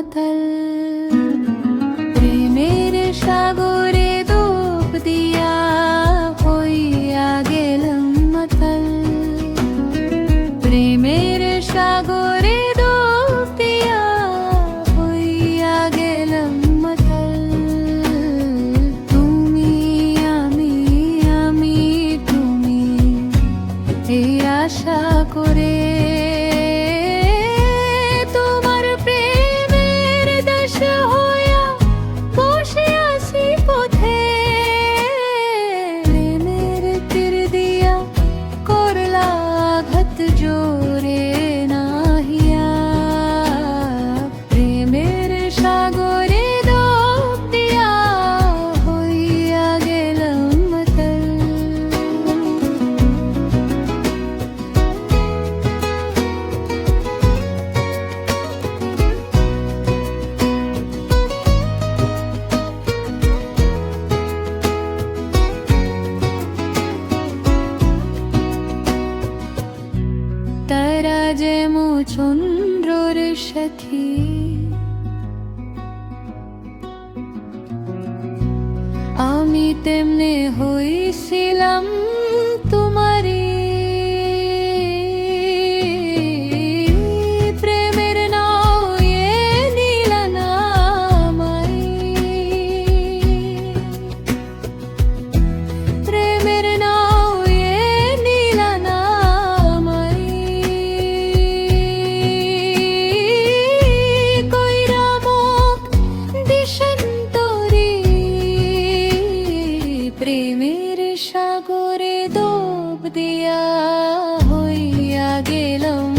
মাতাল। প্রেমের সাগরে ডুব দিয়া হইয়া গেলাম মাতাল। প্রেমের সাগরে ডুব দিয়া হইয়া গেলাম মাতাল। তুমি আমি তুমি এই আশা করে জোরে নাহিয়া প্রেমের সাগরে ডুব দিয়া হইয়া গেলাম মাতাল। তারা যেমন চন্দ্রর সাথী, আমি তেমনে হইছিলাম তোমারি। প্রেমের নাও এ নীলা না আমায়, প্রেমের নাও এ নীলা না আমায়। কইরা মুখ দিশান্তরি প্রেমের সাগরে ডুব দিয়া হইয়া গেলাম